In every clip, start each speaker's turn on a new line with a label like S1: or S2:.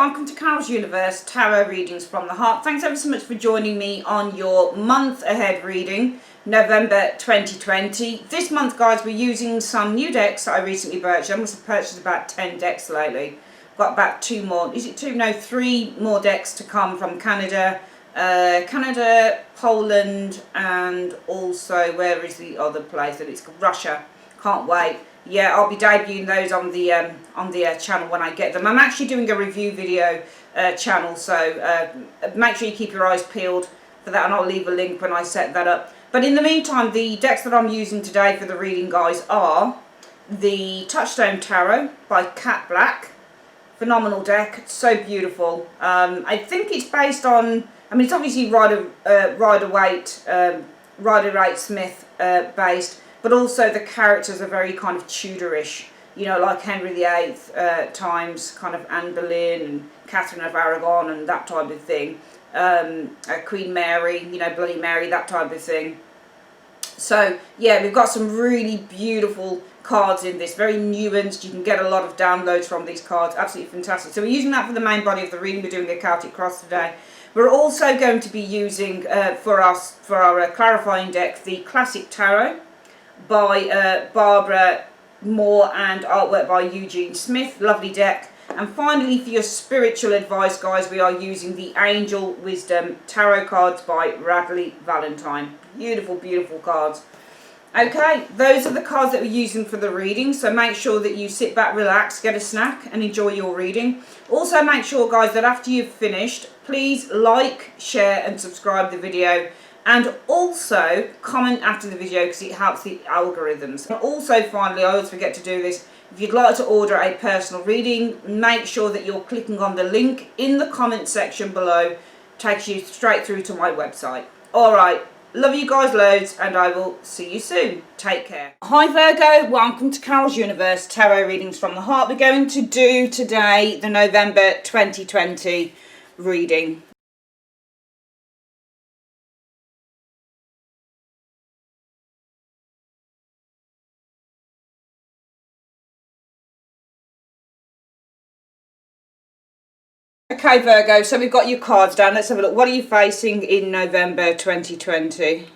S1: welcome to Carol's Universe Tarot Readings from the Heart. Thanks ever so much for joining me on your month ahead reading, November 2020. This month, guys, we're using some new decks that I recently purchased. I must have purchased about 10 decks lately. Got about 2 more, is it 2? No, 3 more decks to come from Canada, Poland, and also, where is the other place? And it's Russia. Can't wait. Yeah, I'll be debuting those on the channel when I get them. I'm actually doing a review video channel, so make sure you keep your eyes peeled for that, and I'll leave a link when I set that up. But in the meantime, the decks that I'm using today for the reading, guys, are the Touchstone Tarot by Cat Black. Phenomenal deck, so beautiful. I think it's based on, I mean, it's obviously Rider-Waite-Smith based, but also the characters are very kind of Tudorish, you know, like Henry VIII times, kind of Anne Boleyn and Catherine of Aragon and that type of thing. Queen Mary, you know, Bloody Mary, that type of thing. So, yeah, we've got some really beautiful cards in this, very nuanced. You can get a lot of downloads from these cards, absolutely fantastic. So we're using that for the main body of the reading. We're doing the Celtic Cross today. We're also going to be using, for our clarifying deck, the Classic Tarot by Barbara Moore and artwork by Eugene Smith. Lovely deck. And finally, for your spiritual advice, guys, we are using the Angel Wisdom Tarot cards by Radley Valentine. Beautiful, beautiful cards. Okay, those are the cards that we're using for the reading, so make sure that you sit back, relax, get a snack and enjoy your reading. Also make sure, guys, that after you've finished, please like, share and subscribe the video, and also comment after the video because it helps the algorithms. And also, finally, I always forget to do this, if you'd like to order a personal reading, make sure that you're clicking on the link in the comment section below. It takes you straight through to my website. Alright, love you guys loads, and I will see you soon. Take care. Hi Virgo, welcome to Carol's Universe Tarot Readings from the Heart. We're going to do today the November 2020 reading. Okay, Virgo, so we've got your cards down. Let's have a look. What are you facing in November 2020?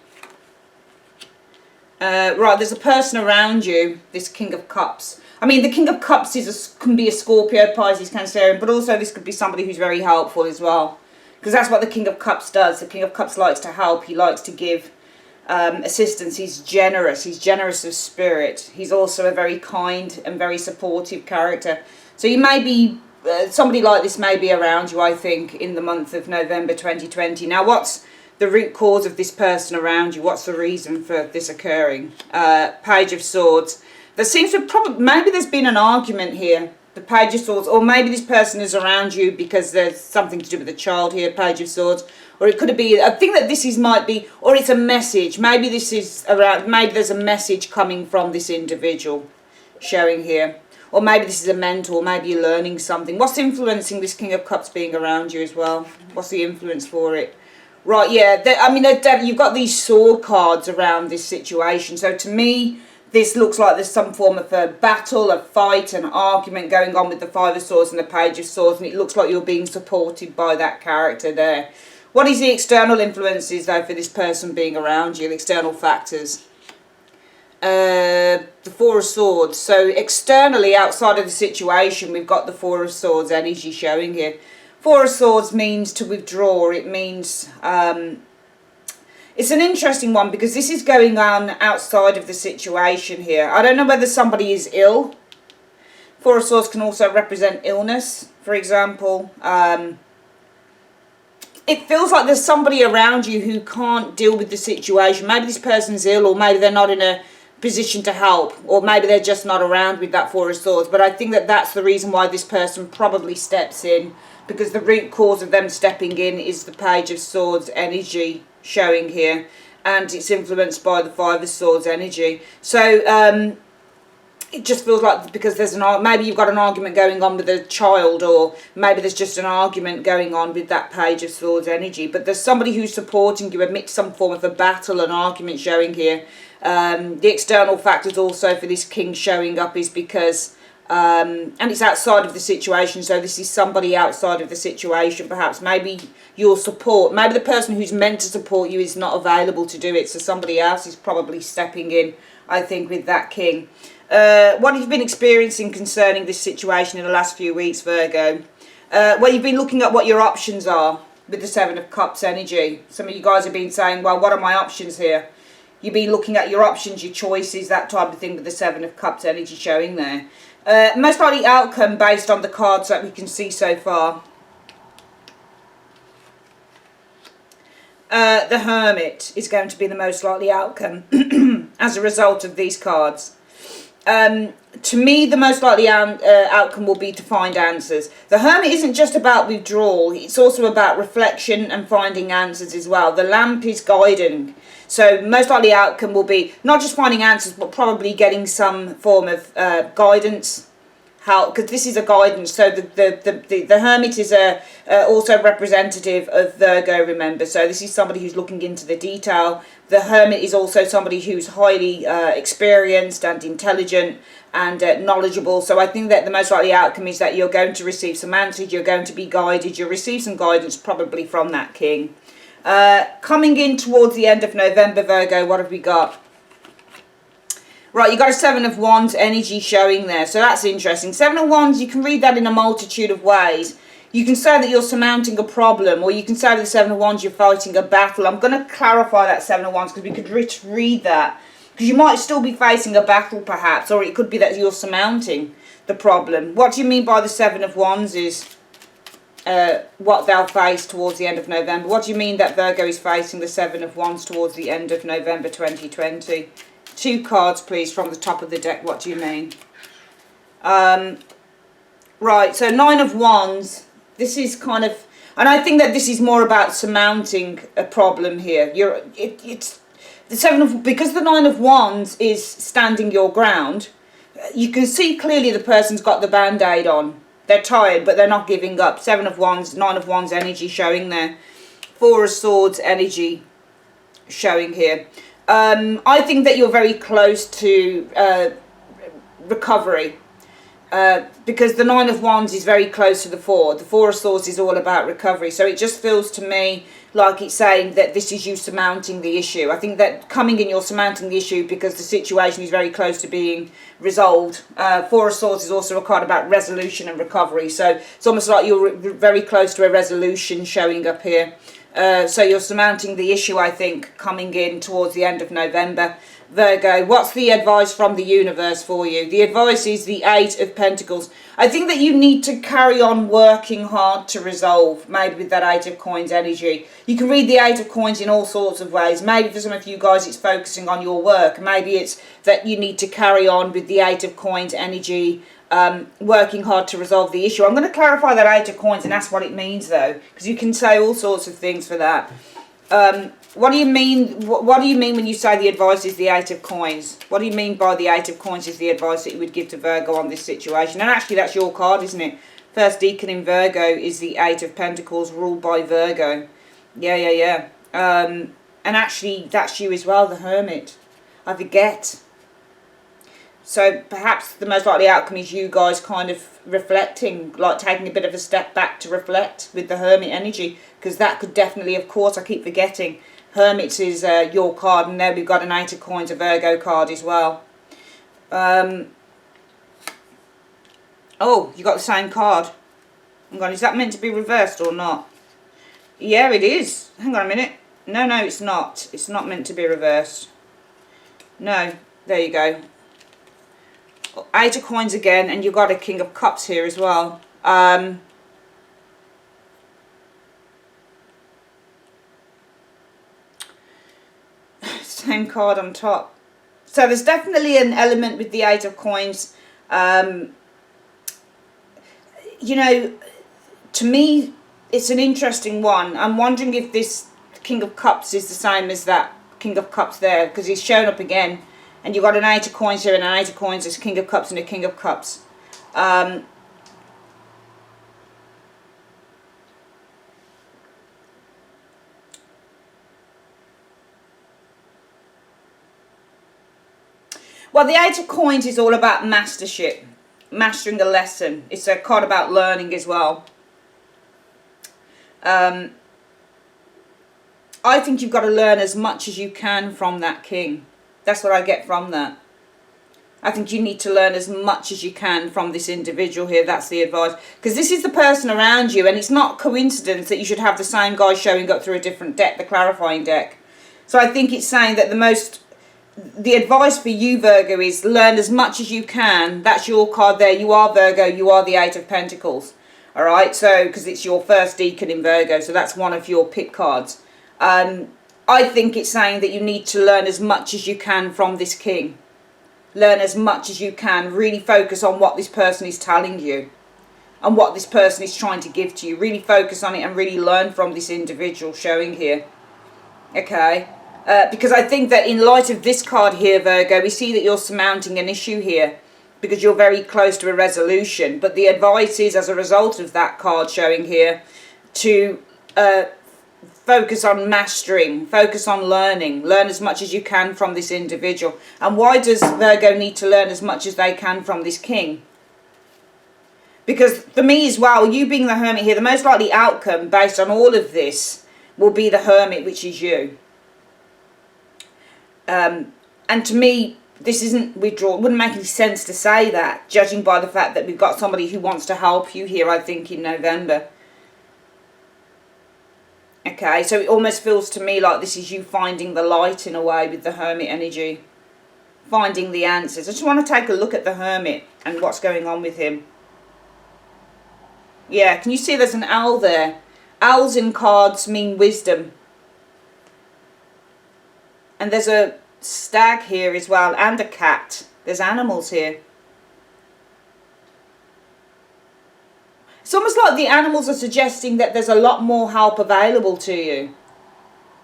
S1: Right, there's a person around you, this King of Cups. I mean, the King of Cups can be a Scorpio, Pisces, Cancerian, but also this could be somebody who's very helpful as well. Because that's what the King of Cups does. The King of Cups likes to help. He likes to give assistance. He's generous. He's generous of spirit. He's also a very kind and very supportive character. So you may be... somebody like this may be around you, I think, in the month of November 2020. Now, what's the root cause of this person around you? What's the reason for this occurring? Page of Swords. There seems to maybe there's been an argument here, the Page of Swords, or maybe this person is around you because there's something to do with a child here, Page of Swords, or it could be, I think that this might be, or it's a message. Maybe this is around, maybe there's a message coming from this individual showing here. Or maybe this is a mentor, maybe you're learning something. What's influencing this King of Cups being around you as well? What's the influence for it? Right, yeah, I mean, you've got these sword cards around this situation. So to me, this looks like there's some form of a battle, a fight, an argument going on with the Five of Swords and the Page of Swords. And it looks like you're being supported by that character there. What is the external influences, though, for this person being around you, the external factors? The Four of Swords. So externally, outside of the situation, we've got the Four of Swords energy showing here. Four of Swords means to withdraw. It means it's an interesting one because this is going on outside of the situation here. I don't know whether somebody is ill. Four of Swords can also represent illness, for example. It feels like there's somebody around you who can't deal with the situation. Maybe this person's ill, or maybe they're not in a position to help, or maybe they're just not around with that Four of Swords. But I think that that's the reason why this person probably steps in, because the root cause of them stepping in is the Page of Swords energy showing here, and it's influenced by the Five of Swords energy. So it just feels like because there's maybe you've got an argument going on with a child, or maybe there's just an argument going on with that Page of Swords energy, but there's somebody who's supporting you amidst some form of a battle, an argument showing here. The external factors also for this king showing up is because and it's outside of the situation, so this is somebody outside of the situation. Perhaps maybe your support, maybe the person who's meant to support you is not available to do it, so somebody else is probably stepping in, I think, with that king. What have you been experiencing concerning this situation in the last few weeks, Virgo? Well, you've been looking at what your options are with the Seven of Cups energy. Some of you guys have been saying, well, what are my options here? You've been looking at your options, your choices, that type of thing, with the Seven of Cups energy showing there. Most likely outcome based on the cards that we can see so far. The Hermit is going to be the most likely outcome as a result of these cards. To me, the most likely outcome will be to find answers. The Hermit isn't just about withdrawal, it's also about reflection and finding answers as well. The Lamp is guiding. So most likely outcome will be not just finding answers, but probably getting some form of guidance. How? Because this is a guidance. So the Hermit is also representative of Virgo, remember. So this is somebody who's looking into the detail. The Hermit is also somebody who's highly experienced and intelligent and knowledgeable. So I think that the most likely outcome is that you're going to receive some answers. You're going to be guided. You'll receive some guidance probably from that king. Coming in towards the end of November, Virgo, what have we got? Right, you got a Seven of Wands energy showing there, so that's interesting. Seven of Wands, you can read that in a multitude of ways. You can say that you're surmounting a problem, or you can say with the Seven of Wands you're fighting a battle. I'm going to clarify that Seven of Wands because we could read that. Because you might still be facing a battle perhaps, or it could be that you're surmounting the problem. What do you mean by the Seven of Wands is what they'll face towards the end of November? What do you mean that Virgo is facing the Seven of Wands towards the end of November 2020? Two cards, please, from the top of the deck. What do you mean? Right, so Nine of Wands. This is kind of... And I think that this is more about surmounting a problem here. It's the because the Nine of Wands is standing your ground. You can see clearly the person's got the band-aid on. They're tired, but they're not giving up. Seven of Wands, Nine of Wands energy showing there. Four of Swords energy showing here. I think that you're very close to recovery. Because the Nine of Wands is very close to the Four. The Four of Swords is all about recovery. So it just feels to me like it's saying that this is you surmounting the issue. I think that coming in, you're surmounting the issue because the situation is very close to being resolved. Four of Swords is also a card about resolution and recovery. So it's almost like you're very close to a resolution showing up here. So you're surmounting the issue, I think, coming in towards the end of November. Virgo, what's the advice from the universe for you? The advice is the Eight of Pentacles. I think that you need to carry on working hard to resolve, maybe with that Eight of Coins energy. You can read the Eight of Coins in all sorts of ways. Maybe for some of you guys it's focusing on your work. Maybe it's that you need to carry on with the Eight of Coins energy, working hard to resolve the issue. I'm going to clarify that Eight of Coins and ask what it means, though, because you can say all sorts of things for that. What do you mean? What do you mean when you say the advice is the Eight of Coins? What do you mean by the Eight of Coins is the advice that you would give to Virgo on this situation? And actually, that's your card, isn't it? First Deacon in Virgo is the Eight of Pentacles, ruled by Virgo. Yeah. And actually, that's you as well, the Hermit. I forget. So perhaps the most likely outcome is you guys kind of reflecting, like taking a bit of a step back to reflect with the Hermit energy, because that could definitely, of course, I keep forgetting, Hermit is your card, and there we've got an Eight of Coins, a Virgo card as well. Oh, you got the same card. Hang on, is that meant to be reversed or not? Yeah, it is. Hang on a minute. No, it's not. It's not meant to be reversed. No, there you go. Eight of Coins again, and you've got a King of Cups here as well. Same card on top. So there's definitely an element with the Eight of Coins. You know, to me, it's an interesting one. I'm wondering if this King of Cups is the same as that King of Cups there, because he's shown up again. And you've got an Eight of Coins here and an Eight of Coins. There's King of Cups and a King of Cups. Well, the Eight of Coins is all about mastership. mastering a lesson. It's a card about learning as well. I think you've got to learn as much as you can from that king. That's what I get from that. I think you need to learn as much as you can from this individual here. That's the advice. Because this is the person around you, and it's not coincidence that you should have the same guy showing up through a different deck, the clarifying deck. So I think it's saying that the advice for you, Virgo, is learn as much as you can. That's your card there. You are Virgo. You are the Eight of Pentacles. All right. So because it's your first decan in Virgo, so that's one of your pick cards. I think it's saying that you need to learn as much as you can from this king. Learn as much as you can. Really focus on what this person is telling you and what this person is trying to give to you. Really focus on it and really learn from this individual showing here. Okay. Because I think that in light of this card here, Virgo, we see that you're surmounting an issue here because you're very close to a resolution. But the advice is, as a result of that card showing here, to focus on mastering, focus on learning, learn as much as you can from this individual. And why does Virgo need to learn as much as they can from this king? Because for me as well, you being the Hermit here, the most likely outcome based on all of this will be the Hermit, which is you. And to me, this isn't withdrawal. It wouldn't make any sense to say that, judging by the fact that we've got somebody who wants to help you here, I think, in November. Okay, so it almost feels to me like this is you finding the light in a way with the Hermit energy. Finding the answers. I just want to take a look at the Hermit and what's going on with him. Yeah, can you see there's an owl there? Owls in cards mean wisdom. And there's a stag here as well, and a cat. There's animals here. It's almost like the animals are suggesting that there's a lot more help available to you.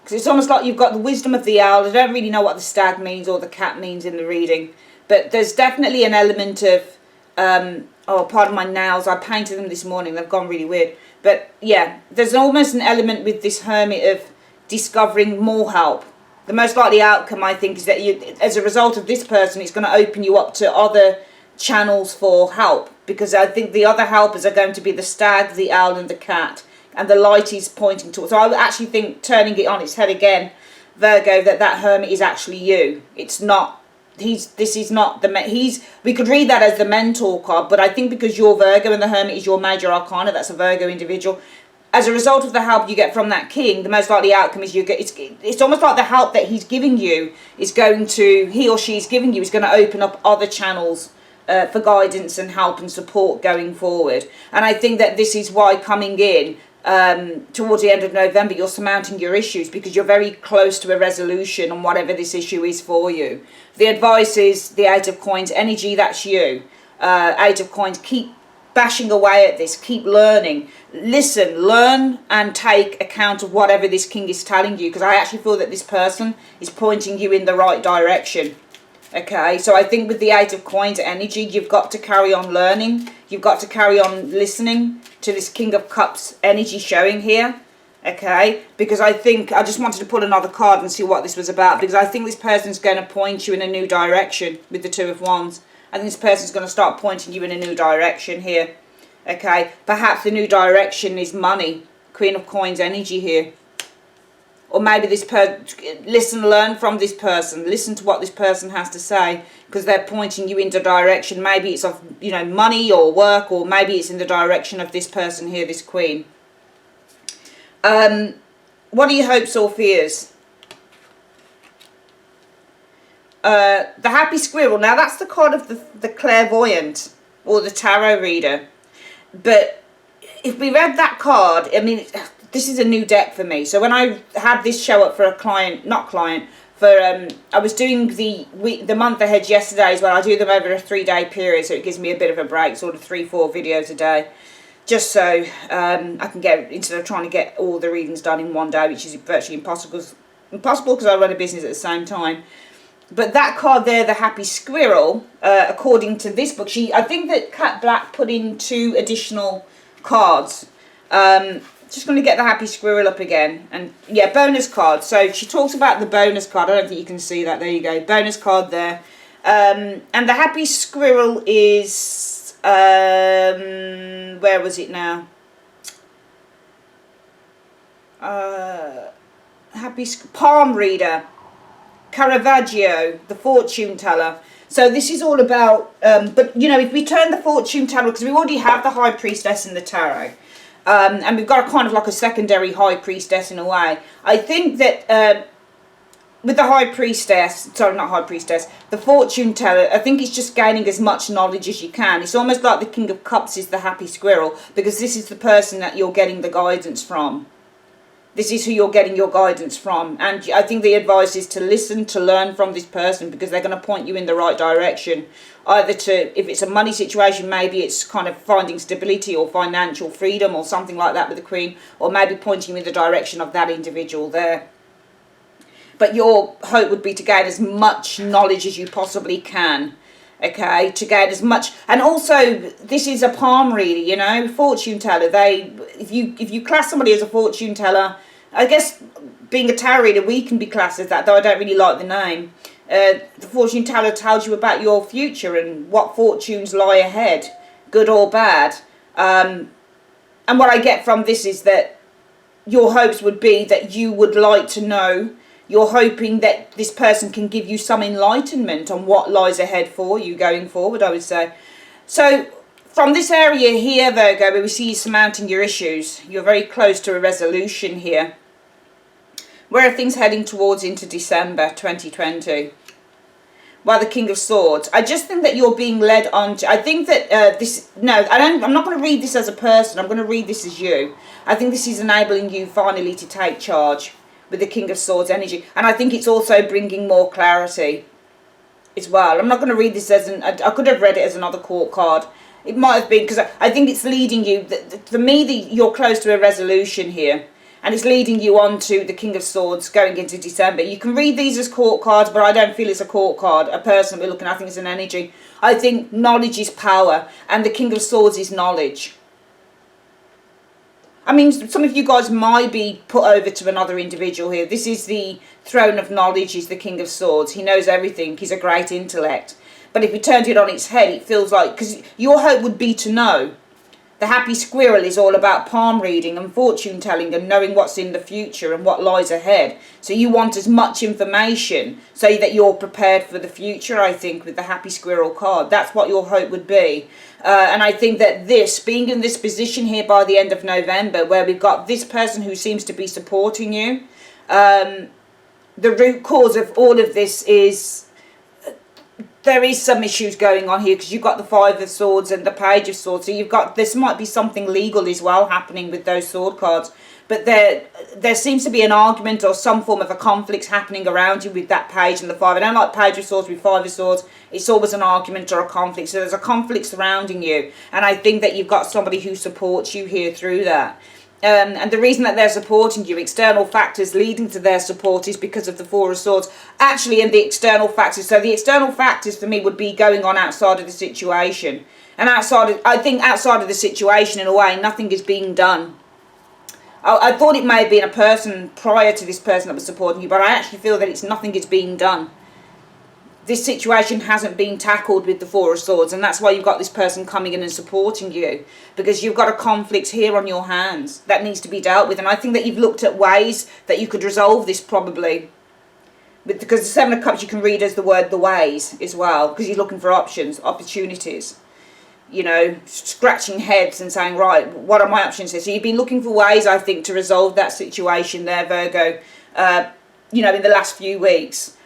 S1: Because it's almost like you've got the wisdom of the owl. I don't really know what the stag means or the cat means in the reading. But there's definitely an element of... oh, pardon my nails. I painted them this morning. They've gone really weird. But yeah, there's almost an element with this Hermit of discovering more help. The most likely outcome, I think, is that you, as a result of this person, it's going to open you up to other channels for help. Because I think the other helpers are going to be the stag, the owl, and the cat. And the light is pointing towards. So I would actually think, turning it on its head again, Virgo, that Hermit is actually you. It's not... This is not the... We could read that as the mentor card, but I think because you're Virgo and the Hermit is your major arcana, that's a Virgo individual. As a result of the help you get from that king, the most likely outcome is you get... It's almost like the help that he's giving you is going to... He or she is giving you is going to open up other channels for guidance and help and support going forward. And I think that this is why coming in towards the end of November, you're surmounting your issues because you're very close to a resolution on whatever this issue is for you. The advice is the Eight of Coins energy, that's you. Eight of Coins, keep bashing away at this, keep learning. Listen, learn and take account of whatever this king is telling you, because I actually feel that this person is pointing you in the right direction. Okay, so I think with the Eight of Coins energy, you've got to carry on learning. You've got to carry on listening to this King of Cups energy showing here. Okay, because I think, I just wanted to pull another card and see what this was about. Because I think this person's going to point you in a new direction with the Two of Wands. I think this person's going to start pointing you in a new direction here. Okay, perhaps the new direction is money. Queen of Coins energy here. Or maybe this listen, learn from this person. Listen to what this person has to say, because they're pointing you into direction. Maybe it's of, you know, money or work, or maybe it's in the direction of this person here, this queen. What are your hopes or fears? The Happy Squirrel. Now that's the card of the clairvoyant or the tarot reader. But if we read that card, I mean, this is a new deck for me. So when I had this show up for a client, I was doing the month ahead yesterday as well. I do them over a 3-day period, so it gives me a bit of a break, sort of 3-4 videos a day, just so I can get, instead of trying to get all the readings done in one day, which is virtually impossible because I run a business at the same time. But that card there, the Happy Squirrel, according to this book, I think that Cat Black put in 2 additional cards. Just going to get the Happy Squirrel up again. And yeah, bonus card. So she talks about the bonus card. I don't think you can see that. There you go. Bonus card there. And the Happy Squirrel is Where was it now? Palm reader, Caravaggio, the fortune teller. So this is all about, but you know, if we turn the fortune teller, because we already have the high priestess in the tarot, and we've got a kind of like a secondary high priestess in a way. I think that with the high priestess, sorry, not high priestess, the fortune teller, I think it's just gaining as much knowledge as you can. It's almost like the King of Cups is the happy squirrel, because this is the person that you're getting the guidance from. This is who you're getting your guidance from. And I think the advice is to listen, to learn from this person, because they're going to point you in the right direction. Either to, if it's a money situation, maybe it's kind of finding stability or financial freedom or something like that with the Queen, or maybe pointing you in the direction of that individual there. But your hope would be to gain as much knowledge as you possibly can. Okay, to gain as much, and also this is a palm reader, you know, fortune teller. If you class somebody as a fortune teller, I guess being a tarot reader, we can be classed as that, though I don't really like the name. The fortune teller tells you about your future and what fortunes lie ahead, good or bad. And what I get from this is that your hopes would be that you would like to know. You're hoping that this person can give you some enlightenment on what lies ahead for you going forward, I would say. So from this area here, Virgo, where we see you surmounting your issues, you're very close to a resolution here. Where are things heading towards into December 2020? Well, the King of Swords. I just think that you're being led on to, I think that I'm not going to read this as a person. I'm going to read this as you. I think this is enabling you finally to take charge with the King of Swords energy. And I think it's also bringing more clarity as well. I'm not going to read this as I could have read it as another court card. It might have been, because I think it's leading you, for me, you're close to a resolution here. And it's leading you on to the King of Swords going into December. You can read these as court cards, but I don't feel it's a court card. A person we're looking at, I think it's an energy. I think knowledge is power, and the King of Swords is knowledge. I mean, some of you guys might be put over to another individual here. This is the throne of knowledge. He's the King of Swords. He knows everything. He's a great intellect. But if we turned it on its head, it feels like, because your hope would be to know. The happy squirrel is all about palm reading and fortune telling and knowing what's in the future and what lies ahead. So you want as much information so that you're prepared for the future, I think, with the happy squirrel card. That's what your hope would be. And I think that being in this position here by the end of November, where we've got this person who seems to be supporting you, the root cause of all of this is there is some issues going on here, because you've got the Five of Swords and the Page of Swords. So this might be something legal as well happening with those sword cards. But there seems to be an argument or some form of a conflict happening around you with that Page and the Five. I don't like Page of Swords with Five of Swords. It's always an argument or a conflict. So there's a conflict surrounding you. And I think that you've got somebody who supports you here through that. And the reason that they're supporting you, external factors leading to their support, is because of the Four of Swords. Actually, and the external factors. So the external factors for me would be going on outside of the situation. And I think outside of the situation, in a way, nothing is being done. I thought it may have been a person prior to this person that was supporting you, but I actually feel that nothing is being done. This situation hasn't been tackled with the Four of Swords, and that's why you've got this person coming in and supporting you, because you've got a conflict here on your hands that needs to be dealt with. And I think that you've looked at ways that you could resolve this, probably, because the Seven of Cups you can read as the word the ways as well, because you're looking for options, opportunities, you know, scratching heads and saying, right, what are my options here? So you've been looking for ways, I think, to resolve that situation there, Virgo, you know, in the last few weeks.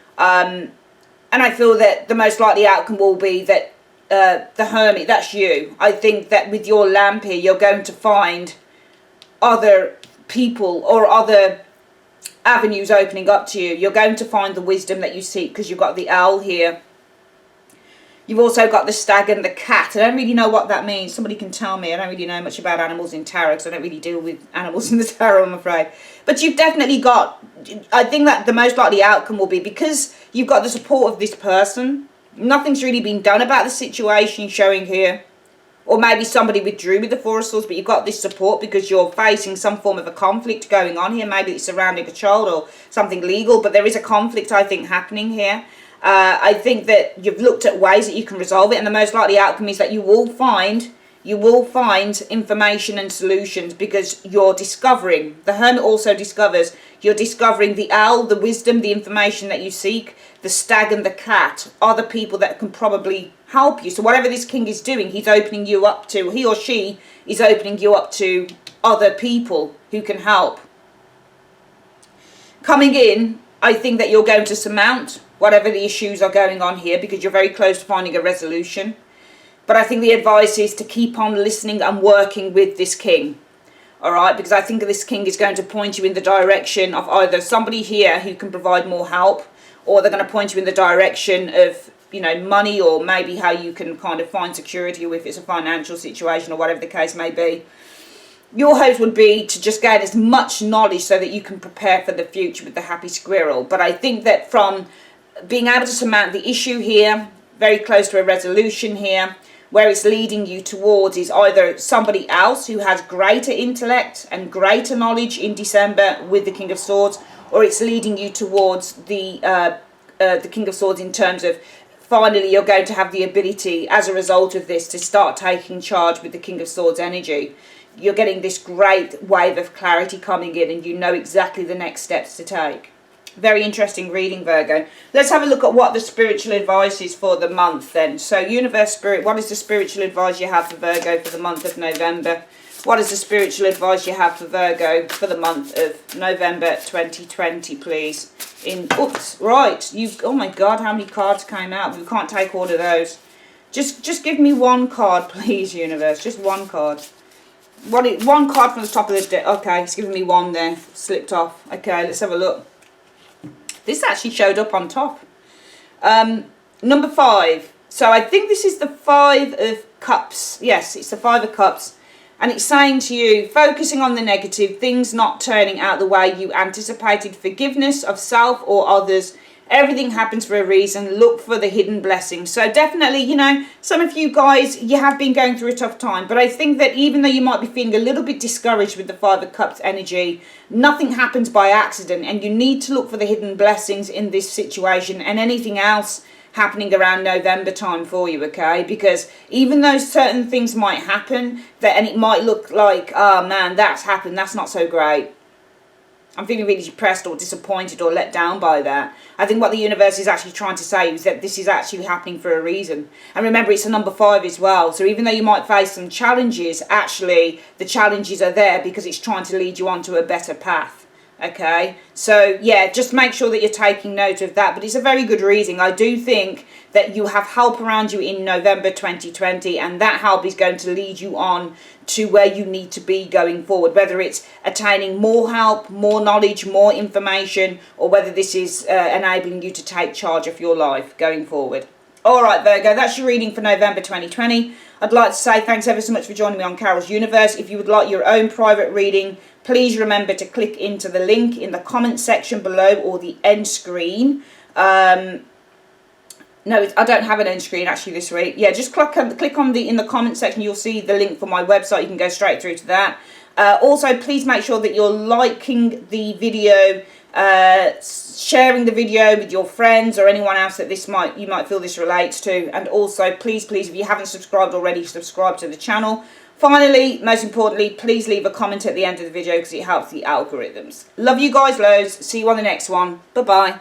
S1: And I feel that the most likely outcome will be that the Hermit, that's you. I think that with your lamp here, you're going to find other people or other avenues opening up to you. You're going to find the wisdom that you seek, because you've got the owl here. You've also got the stag and the cat. I don't really know what that means. Somebody can tell me. I don't really know much about animals in tarot, because I don't really deal with animals in the tarot, I'm afraid. But you've definitely got, I think that the most likely outcome will be, because you've got the support of this person, nothing's really been done about the situation showing here. Or maybe somebody withdrew with the Four of Swords, but you've got this support because you're facing some form of a conflict going on here. Maybe it's surrounding a child or something legal, but there is a conflict, I think, happening here. I think that you've looked at ways that you can resolve it, and the most likely outcome is that you will find information and solutions, because you're discovering. The Hermit also discovers. You're discovering the owl, the wisdom, the information that you seek. The stag and the cat are the people that can probably help you. So whatever this king is doing, he's opening you up to, he or she is opening you up to other people who can help. Coming in, I think that you're going to surmount whatever the issues are going on here, because you're very close to finding a resolution. But I think the advice is to keep on listening and working with this king. All right, because I think this king is going to point you in the direction of either somebody here who can provide more help, or they're going to point you in the direction of, you know, money, or maybe how you can kind of find security, or if it's a financial situation or whatever the case may be. Your hopes would be to just gain as much knowledge so that you can prepare for the future with the happy squirrel. But I think that from being able to surmount the issue here, very close to a resolution here, where it's leading you towards is either somebody else who has greater intellect and greater knowledge in December with the King of Swords, or it's leading you towards the King of Swords in terms of finally you're going to have the ability as a result of this to start taking charge with the King of Swords energy. You're getting this great wave of clarity coming in, and you know exactly the next steps to take. Very interesting reading, Virgo. Let's have a look at what the spiritual advice is for the month then. So Universe Spirit, what is the spiritual advice you have for Virgo for the month of November? What is the spiritual advice you have for Virgo for the month of November 2020, please? Oh my God, how many cards came out? We can't take all of those. Just give me one card, please, Universe. Just one card. One card from the top of the deck. Okay, it's giving me one there. Slipped off. Okay, let's have a look. This actually showed up on top. Number 5. So I think this is the 5 of Cups. Yes, it's the 5 of Cups. And it's saying to you, focusing on the negative, things not turning out the way you anticipated, forgiveness of self or others. Everything happens for a reason. Look for the hidden blessings. So definitely, you know, some of you guys, you have been going through a tough time. But I think that even though you might be feeling a little bit discouraged with the 5 of Cups energy, nothing happens by accident. And you need to look for the hidden blessings in this situation and anything else happening around November time for you, okay? Because even though certain things might happen, and it might look like, oh man, that's happened, that's not so great. I'm feeling really depressed or disappointed or let down by that. I think what the universe is actually trying to say is that this is actually happening for a reason. And remember, it's a number 5 as well. So even though you might face some challenges, actually the challenges are there because it's trying to lead you onto a better path. Okay, so yeah, just make sure that you're taking note of that. But it's a very good reading. I do think that you have help around you in November 2020, and that help is going to lead you on to where you need to be going forward, whether it's attaining more help, more knowledge, more information, or whether this is enabling you to take charge of your life going forward. All right, Virgo, that's your reading for November 2020. I'd like to say thanks ever so much for joining me on Carol's Universe. If you would like your own private reading, please remember to click into the link in the comment section below or the end screen. No, I don't have an end screen actually this week. Yeah, just click on in the comment section. You'll see the link for my website. You can go straight through to that. Also, please make sure that you're liking the video, sharing the video with your friends or anyone else that you might feel this relates to. And also, please, if you haven't subscribed already, subscribe to the channel. Finally, most importantly, please leave a comment at the end of the video because it helps the algorithms. Love you guys loads. See you on the next one. Bye-bye.